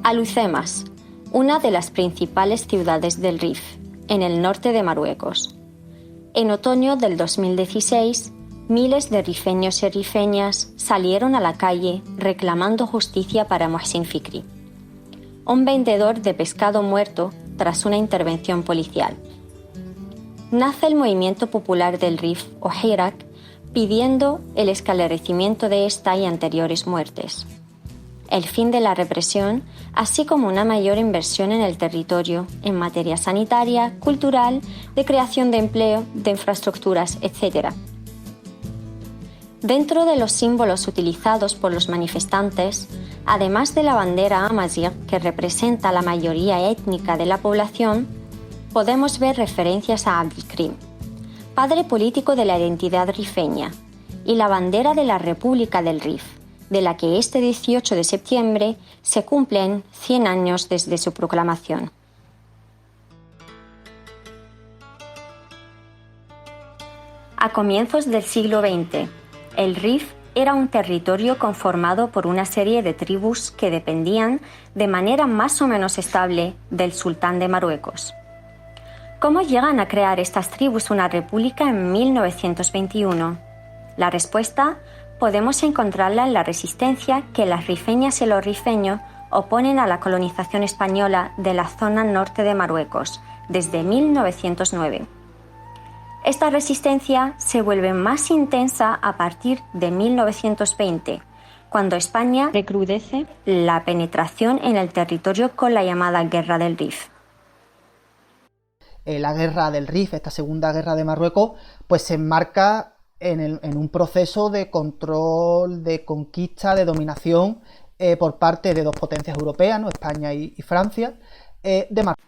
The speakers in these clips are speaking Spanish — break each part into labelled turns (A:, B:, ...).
A: Alhucemas, una de las principales ciudades del Rif, en el norte de Marruecos. En otoño del 2016, miles de rifeños y rifeñas salieron a la calle reclamando justicia para Mohsin Fikri, un vendedor de pescado muerto tras una intervención policial. Nace el movimiento popular del Rif o Hirak, pidiendo el esclarecimiento de esta y anteriores muertes, el fin de la represión, así como una mayor inversión en el territorio en materia sanitaria, cultural, de creación de empleo, de infraestructuras, etc. Dentro de los símbolos utilizados por los manifestantes, además de la bandera amazigh, que representa la mayoría étnica de la población, podemos ver referencias a Abdelkrim, padre político de la identidad rifeña, y la bandera de la República del Rif, de la que este 18 de septiembre se cumplen 100 años desde su proclamación. A comienzos del siglo XX, el Rif era un territorio conformado por una serie de tribus que dependían de manera más o menos estable del sultán de Marruecos. ¿Cómo llegan a crear estas tribus una república en 1921? La respuesta podemos encontrarla en la resistencia que las rifeñas y los rifeños oponen a la colonización española de la zona norte de Marruecos desde 1909. Esta resistencia se vuelve más intensa a partir de 1920, cuando España recrudece la penetración en el territorio con la llamada Guerra del Rif.
B: La Guerra del Rif, esta segunda guerra de Marruecos, pues se enmarca en un proceso de control, de conquista, de dominación por parte de dos potencias europeas, ¿no? España y Francia, de Marruecos.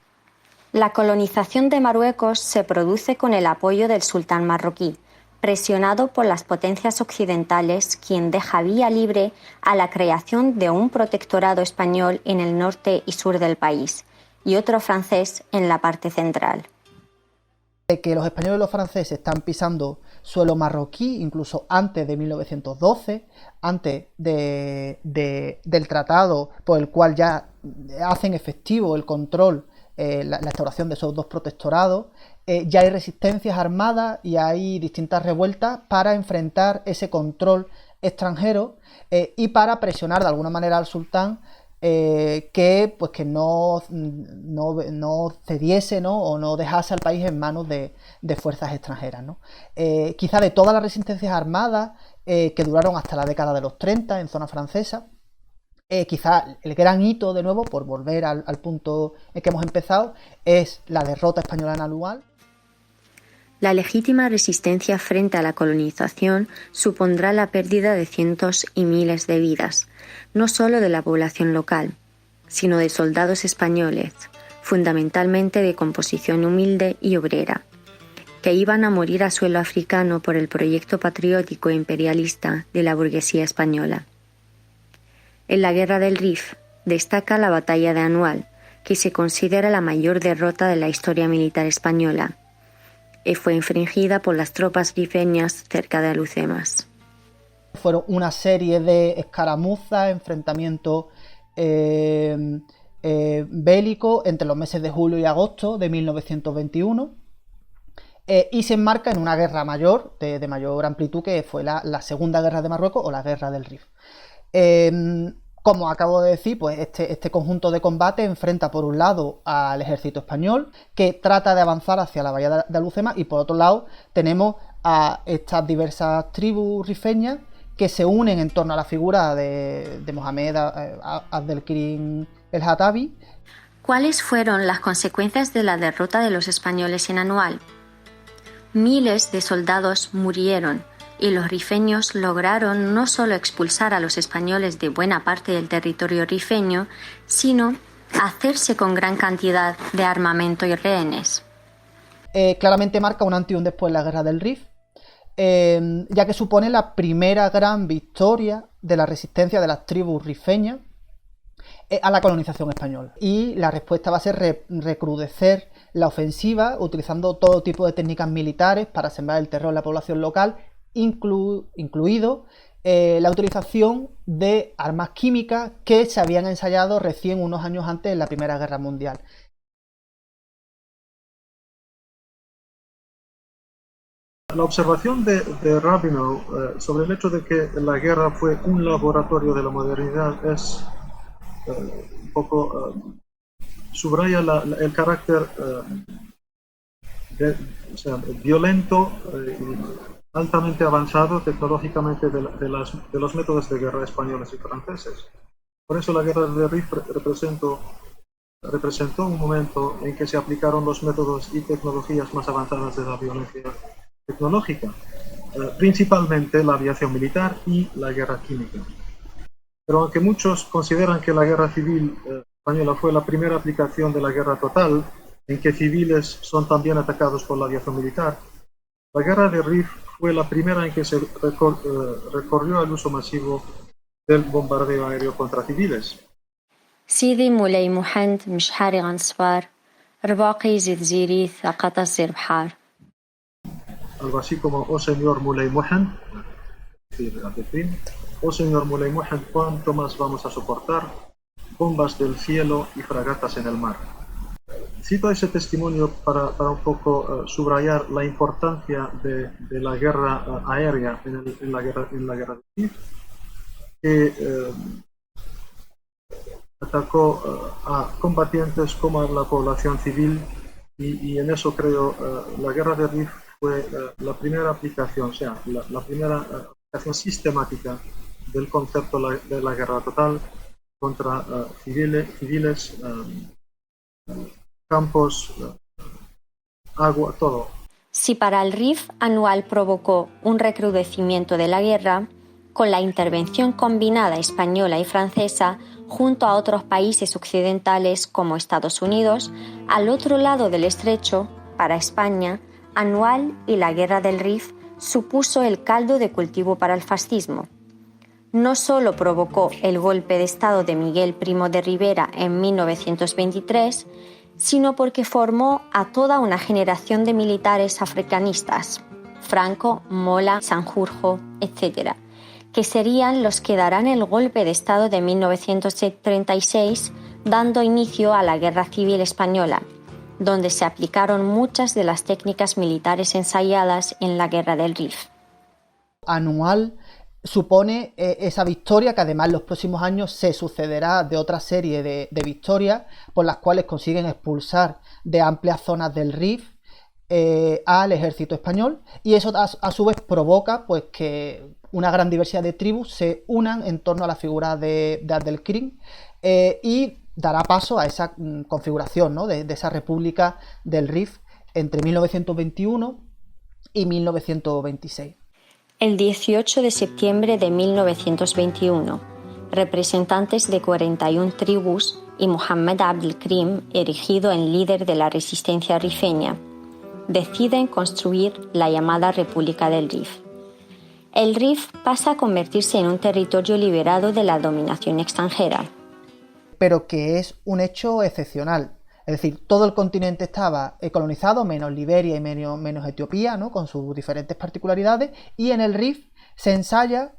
A: La colonización de Marruecos se produce con el apoyo del sultán marroquí, presionado por las potencias occidentales, quien deja vía libre a la creación de un protectorado español en el norte y sur del país, y otro francés en la parte central.
B: Que los españoles y los franceses están pisando suelo marroquí, incluso antes de 1912, antes del tratado por el cual ya hacen efectivo el control, la instauración de esos dos protectorados. Ya hay resistencias armadas y hay distintas revueltas para enfrentar ese control extranjero y para presionar de alguna manera al sultán que no cediese, ¿no? O no dejase al país en manos de fuerzas extranjeras, ¿no? Quizá de todas las resistencias armadas que duraron hasta la década de los 30 en zona francesa, quizá el gran hito, de nuevo, por volver al punto en que hemos empezado, es la derrota española en Alual.
A: La legítima resistencia frente a la colonización supondrá la pérdida de cientos y miles de vidas, no solo de la población local, sino de soldados españoles, fundamentalmente de composición humilde y obrera, que iban a morir a suelo africano por el proyecto patriótico e imperialista de la burguesía española. En la Guerra del Rif destaca la Batalla de Anual, que se considera la mayor derrota de la historia militar española, y fue infringida por las tropas rifeñas cerca de Alhucemas.
B: Fueron una serie de escaramuzas, enfrentamientos bélicos entre los meses de julio y agosto de 1921 y se enmarca en una guerra mayor, de mayor amplitud, que fue la Segunda Guerra de Marruecos o la Guerra del Rif. Como acabo de decir, pues este conjunto de combate enfrenta por un lado al ejército español, que trata de avanzar hacia la bahía de Alhucemas, y por otro lado tenemos a estas diversas tribus rifeñas que se unen en torno a la figura de Mohamed Abdelkrim el-Hatabi.
A: ¿Cuáles fueron las consecuencias de la derrota de los españoles en Anual? Miles de soldados murieron, y los rifeños lograron no solo expulsar a los españoles de buena parte del territorio rifeño, sino hacerse con gran cantidad de armamento y rehenes.
B: Claramente marca un antes y un después la Guerra del Rif, ya que supone la primera gran victoria de la resistencia de las tribus rifeñas a la colonización española. Y la respuesta va a ser recrudecer la ofensiva, utilizando todo tipo de técnicas militares para sembrar el terror en la población local incluido la utilización de armas químicas que se habían ensayado recién unos años antes en la Primera Guerra Mundial.
C: La observación de Rabinow sobre el hecho de que la guerra fue un laboratorio de la modernidad es un poco subraya el carácter o sea, violento y altamente avanzado tecnológicamente de los métodos de guerra españoles y franceses. Por eso la guerra del Rif representó un momento en que se aplicaron los métodos y tecnologías más avanzadas de la violencia tecnológica, principalmente la aviación militar y la guerra química. Pero aunque muchos consideran que la guerra civil española fue la primera aplicación de la guerra total, en que civiles son también atacados por la aviación militar, la guerra de Rif fue la primera en que se recorrió al uso masivo del bombardeo aéreo contra civiles.
A: سيدي مولاي محمد مش حاري غنصفار رباقي يزيد زيريث أقاطع الزير بحار.
C: Algo así como, oh señor Muley Mohammed, oh señor Muley Mohammed, ¿cuánto más vamos a soportar? Bombas del cielo y fragatas en el mar. Cito ese testimonio para un poco subrayar la importancia de la guerra aérea en la guerra de Rif, que atacó a combatientes como a la población civil y en eso creo la guerra de Rif fue la primera aplicación, o sea, la primera aplicación sistemática del concepto de la guerra total contra civiles, campos, agua, todo.
A: Si para el Rif anual provocó un recrudecimiento de la guerra, con la intervención combinada española y francesa junto a otros países occidentales como Estados Unidos, al otro lado del estrecho, para España, anual y la guerra del Rif supuso el caldo de cultivo para el fascismo. No solo provocó el golpe de Estado de Miguel Primo de Rivera en 1923, sino porque formó a toda una generación de militares africanistas, Franco, Mola, Sanjurjo, etc., que serían los que darán el golpe de Estado de 1936, dando inicio a la Guerra Civil Española, donde se aplicaron muchas de las técnicas militares ensayadas en la Guerra del Rif.
B: Anual supone esa victoria que además en los próximos años se sucederá de otra serie de victorias por las cuales consiguen expulsar de amplias zonas del Rif al ejército español, y eso a su vez provoca pues que una gran diversidad de tribus se unan en torno a la figura de Abdelkrim y dará paso a esa configuración, ¿no?, de esa república del Rif entre 1921 y 1926.
A: El 18 de septiembre de 1921, representantes de 41 tribus y Mohammed Abdelkrim, erigido en líder de la resistencia rifeña, deciden construir la llamada República del Rif. El Rif pasa a convertirse en un territorio liberado de la dominación extranjera.
B: Pero que es un hecho excepcional. Es decir, todo el continente estaba colonizado, menos Liberia y menos Etiopía, ¿no?, con sus diferentes particularidades, y en el Rif se ensaya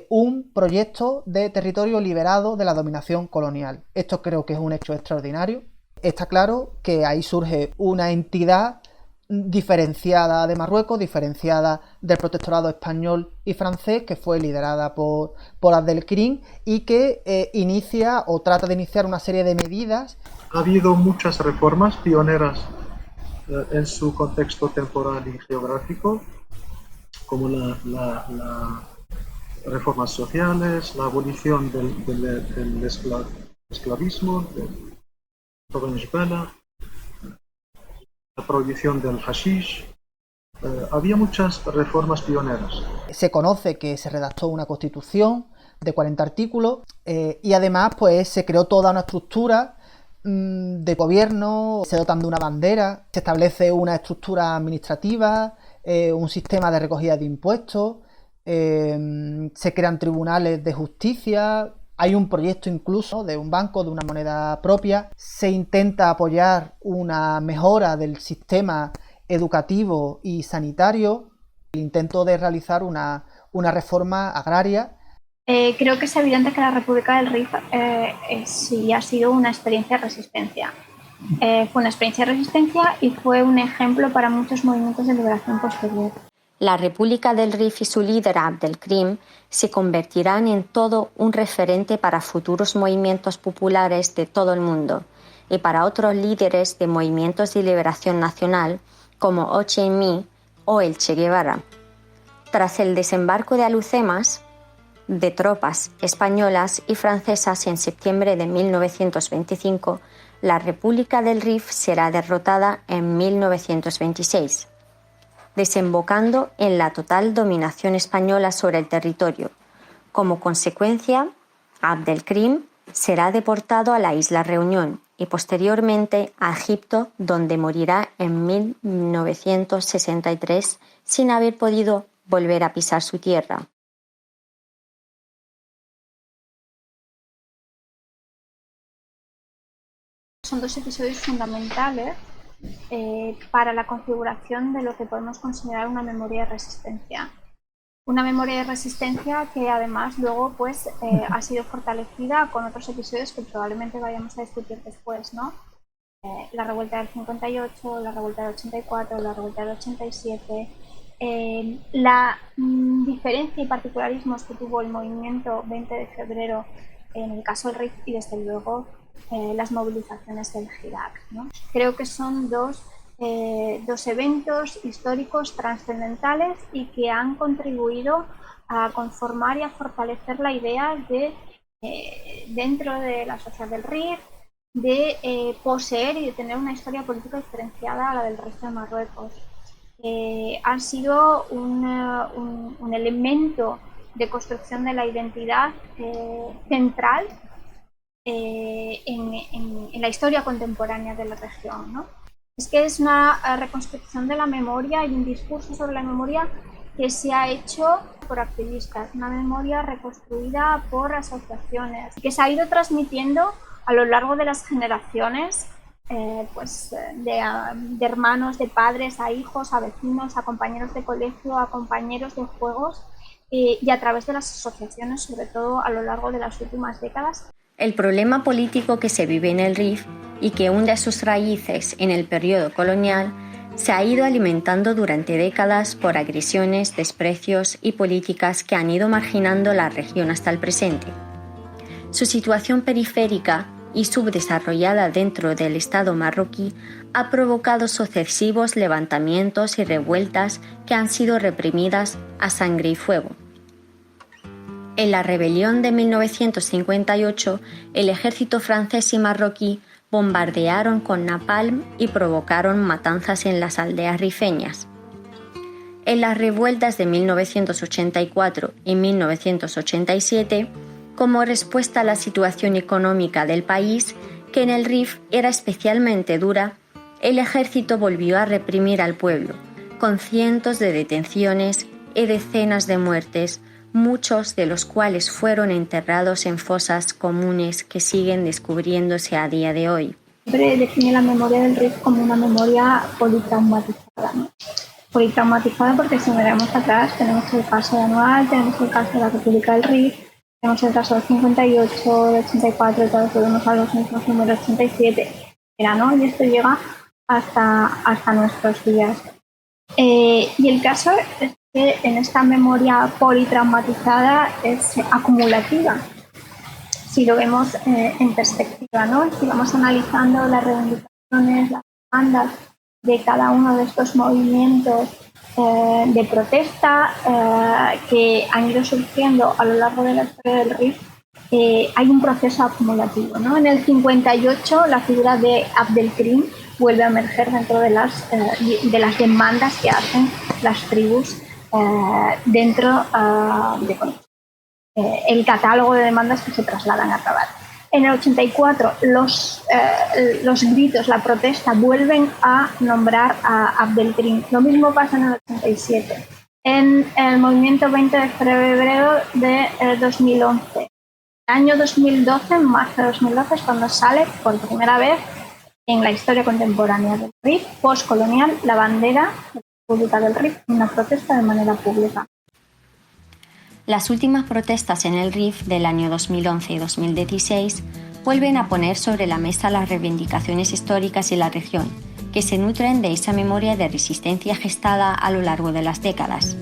B: un proyecto de territorio liberado de la dominación colonial. Esto creo que es un hecho extraordinario. Está claro que ahí surge una entidad diferenciada de Marruecos, diferenciada del protectorado español y francés, que fue liderada por Abdelkrim y que inicia o trata de iniciar una serie de medidas.
C: Ha habido muchas reformas pioneras en su contexto temporal y geográfico, como las reformas sociales, la abolición del esclavismo, del Venezuela, la prohibición del hashish. Había muchas reformas pioneras.
B: Se conoce que se redactó una constitución de 40 artículos y además pues se creó toda una estructura de gobierno, se dotan de una bandera, se establece una estructura administrativa, un sistema de recogida de impuestos, se crean tribunales de justicia. Hay un proyecto incluso de un banco, de una moneda propia. Se intenta apoyar una mejora del sistema educativo y sanitario. intento de realizar una reforma agraria.
D: Creo que es evidente que la República del Rif sí ha sido una experiencia de resistencia. Fue una experiencia de resistencia y fue un ejemplo para muchos movimientos de liberación posterior.
A: La República del Rif y su líder Abdelkrim se convertirán en todo un referente para futuros movimientos populares de todo el mundo y para otros líderes de movimientos de liberación nacional como Ho Chi Minh o el Che Guevara. Tras el desembarco de Alhucemas, de tropas españolas y francesas en septiembre de 1925, la República del Rif será derrotada en 1926, desembocando en la total dominación española sobre el territorio. Como consecuencia, Abdelkrim será deportado a la isla Reunión y posteriormente a Egipto, donde morirá en 1963 sin haber podido volver a pisar su tierra.
D: Son dos episodios fundamentales para la configuración de lo que podemos considerar una memoria de resistencia. Una memoria de resistencia que además luego pues, ha sido fortalecida con otros episodios que probablemente vayamos a discutir después, ¿no? La revuelta del 58, la revuelta del 84, la revuelta del 87, la diferencia y particularismos que tuvo el movimiento 20 de febrero en el caso del RIF y desde luego las movilizaciones del Hirak, ¿no? Creo que son dos eventos históricos trascendentales y que han contribuido a conformar y a fortalecer la idea de, dentro de la sociedad del RIF, de poseer y de tener una historia política diferenciada a la del resto de Marruecos. Han sido un elemento de construcción de la identidad central en la historia contemporánea de la región, ¿no? Es que es una reconstrucción de la memoria y un discurso sobre la memoria que se ha hecho por activistas, una memoria reconstruida por asociaciones, que se ha ido transmitiendo a lo largo de las generaciones, de hermanos, de padres, a hijos, a vecinos, a compañeros de colegio, a compañeros de juegos y a través de las asociaciones, sobre todo a lo largo de las últimas décadas.
A: El problema político que se vive en el Rif y que hunde sus raíces en el periodo colonial se ha ido alimentando durante décadas por agresiones, desprecios y políticas que han ido marginando la región hasta el presente. Su situación periférica y subdesarrollada dentro del Estado marroquí ha provocado sucesivos levantamientos y revueltas que han sido reprimidas a sangre y fuego. En la rebelión de 1958, el ejército francés y marroquí bombardearon con napalm y provocaron matanzas en las aldeas rifeñas. En las revueltas de 1984 y 1987, como respuesta a la situación económica del país, que en el Rif era especialmente dura, el ejército volvió a reprimir al pueblo, con cientos de detenciones y decenas de muertes, muchos de los cuales fueron enterrados en fosas comunes que siguen descubriéndose a día de hoy.
D: Siempre define la memoria del Rif como una memoria politraumatizada, ¿no? Politraumatizada porque si miramos atrás tenemos el caso de Anual, tenemos el caso de la República del Rif, tenemos el caso del 58, del 84, todos volvemos a los mismos números, 87, ¿no? Y esto llega hasta nuestros días. Y el caso es que en esta memoria politraumatizada es acumulativa. Si lo vemos en perspectiva, ¿no? Si vamos analizando las reivindicaciones, las demandas de cada uno de estos movimientos de protesta que han ido surgiendo a lo largo de la historia del Rif, hay un proceso acumulativo, ¿no? En el 58 la figura de Abdelkrim vuelve a emerger dentro de las demandas que hacen las tribus dentro de el catálogo de demandas que se trasladan a Rabat. En el 84 los gritos, la protesta vuelven a nombrar a Abdelkrim. Lo mismo pasa en el 87. En el movimiento 20 de febrero de 2011. En el año 2012, en marzo de 2012, es cuando sale por primera vez en la historia contemporánea del Rif postcolonial la bandera República del Rif una protesta de manera pública.
A: Las últimas protestas en el Rif del año 2011 y 2016 vuelven a poner sobre la mesa las reivindicaciones históricas en la región, que se nutren de esa memoria de resistencia gestada a lo largo de las décadas.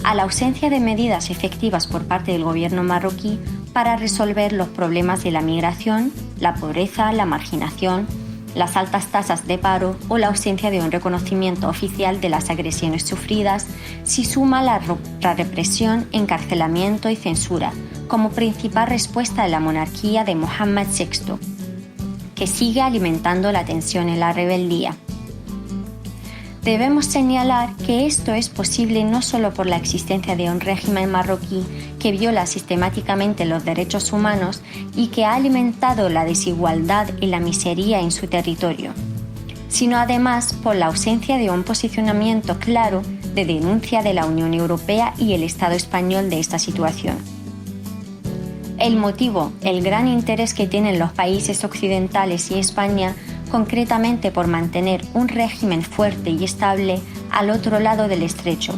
A: A la ausencia de medidas efectivas por parte del gobierno marroquí para resolver los problemas de la migración, la pobreza, la marginación, las altas tasas de paro o la ausencia de un reconocimiento oficial de las agresiones sufridas, se suma la represión, encarcelamiento y censura como principal respuesta de la monarquía de Mohammed VI, que sigue alimentando la tensión en la rebeldía. Debemos señalar que esto es posible no solo por la existencia de un régimen marroquí que viola sistemáticamente los derechos humanos y que ha alimentado la desigualdad y la miseria en su territorio, sino además por la ausencia de un posicionamiento claro de denuncia de la Unión Europea y el Estado español de esta situación. El motivo, el gran interés que tienen los países occidentales y España concretamente por mantener un régimen fuerte y estable al otro lado del estrecho,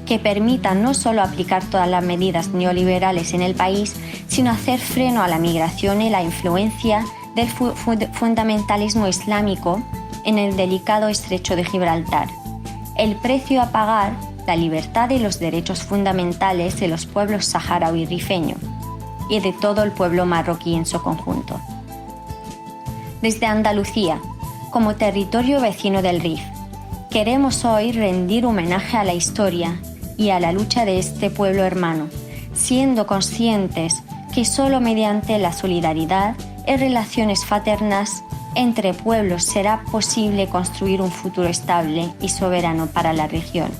A: que permita no solo aplicar todas las medidas neoliberales en el país, sino hacer freno a la migración y la influencia del fundamentalismo islámico en el delicado estrecho de Gibraltar. El precio a pagar, la libertad y los derechos fundamentales de los pueblos saharaui rifeño y de todo el pueblo marroquí en su conjunto. Desde Andalucía, como territorio vecino del Rif, queremos hoy rendir homenaje a la historia y a la lucha de este pueblo hermano, siendo conscientes que solo mediante la solidaridad y relaciones fraternas entre pueblos será posible construir un futuro estable y soberano para la región.